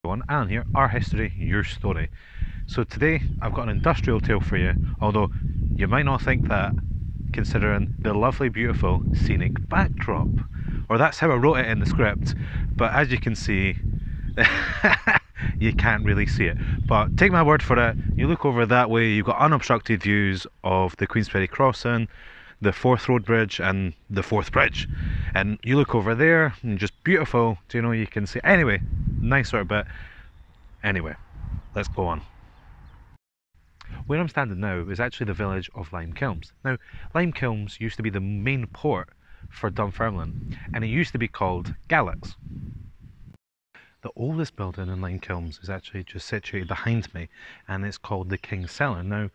everyone, Alan here, our history, your story. So today I've got an industrial tale for you, although you might not think that considering the lovely, beautiful, scenic backdrop. Or that's how I wrote it in the script, but as you can see, you can't really see it. But take my word for it, you look over that way, you've got unobstructed views of the Queensferry crossing, the Forth Road Bridge and the Forth Bridge, and you look over there and just beautiful, you can see, anyway, nice sort of bit. Anyway, let's go on. Where I'm standing now is actually the village of Limekilns. Now, Limekilns used to be the main port for Dunfermline, and it used to be called Galax. The oldest building in Limekilns is actually just situated behind me, and it's called the King's Cellar. Now,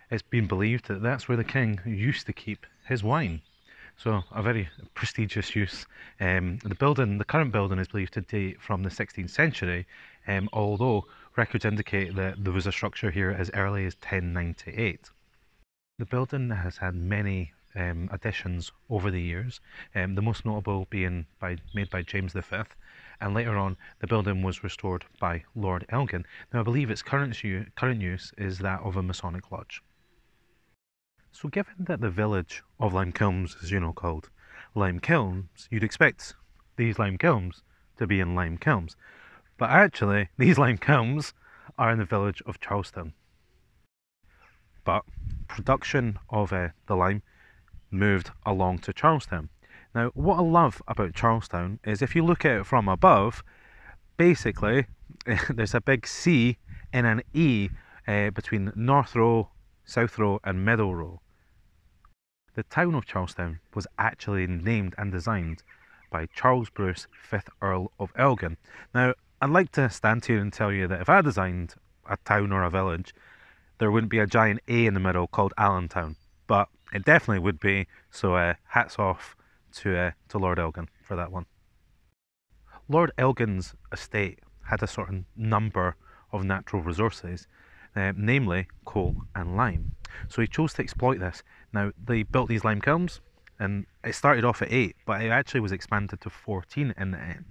it's been believed that that's where the king used to keep his wine. So a very prestigious use. The current building is believed to date from the 16th century, although records indicate that there was a structure here as early as 1098. The building has had many additions over the years, the most notable being made by James V, and later on the building was restored by Lord Elgin. Now I believe its current use is that of a Masonic lodge. So given that the village of Limekilns is called Limekilns, you'd expect these Limekilns to be in Limekilns, but actually these Limekilns are in the village of Charlestown. But production of the lime moved along to Charlestown. Now what I love about Charlestown is if you look at it from above, basically there's a big C and an E between North Row, South Row and Middle Row. The town of Charlestown was actually named and designed by Charles Bruce, 5th Earl of Elgin. Now I'd like to stand here and tell you that if I designed a town or a village, there wouldn't be a giant A in the middle called Allentown, but it definitely would be, so hats off to Lord Elgin for that one. Lord Elgin's estate had a certain number of natural resources, namely coal and lime. So he chose to exploit this. Now they built these lime kilns, and it started off at 8, but it actually was expanded to 14 in the end.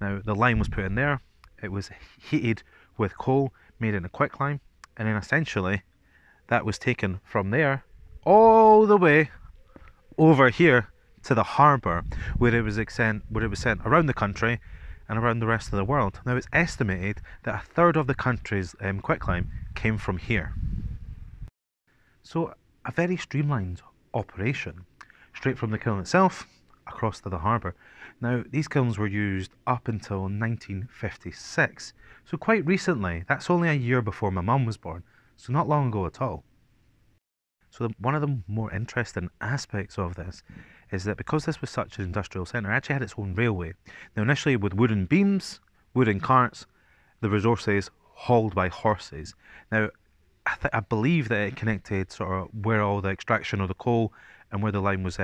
Now the lime was put in there, it was heated with coal, made into quicklime, and then essentially that was taken from there all the way over here to the harbour, where it was sent around the country and around the rest of the world. Now it's estimated that a third of the country's quicklime came from here. So a very streamlined operation, straight from the kiln itself across to the harbour. Now these kilns were used up until 1956, so quite recently. That's only a year before my mum was born, so not long ago at all. So one of the more interesting aspects of this is that because this was such an industrial centre, it actually had its own railway. Now initially with wooden beams, wooden carts, the resources hauled by horses. Now I believe that it connected sort of where all the extraction of the coal and where the lime was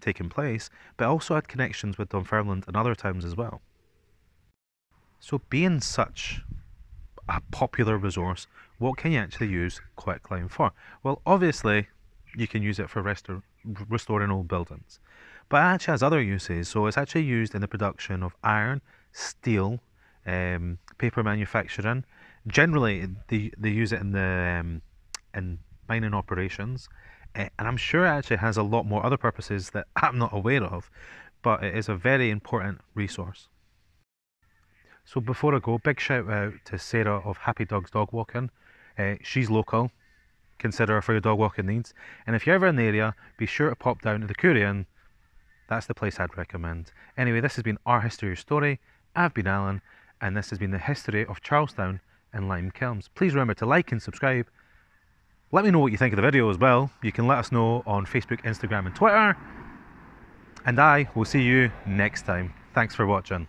taking place, but also had connections with Dunfermline and other towns as well. So being such a popular resource, what can you actually use quicklime for? Well, obviously you can use it for restoring old buildings, but it actually has other uses. So it's actually used in the production of iron, steel, paper manufacturing. Generally they use it in the in mining operations, and I'm sure it actually has a lot more other purposes that I'm not aware of, but it is a very important resource. So before I go, big shout out to Sarah of Happy Dogs Dog Walking. She's local, consider her for your dog walking needs, and if you're ever in the area, be sure to pop down to the Kurian. That's the place I'd recommend. Anyway, this has been our history, your story. I've been Alan, and this has been the history of Charlestown and Limekilns. Please remember to like and subscribe. Let me know what you think of the video as well. You can let us know on Facebook, Instagram and Twitter. And I will see you next time. Thanks for watching.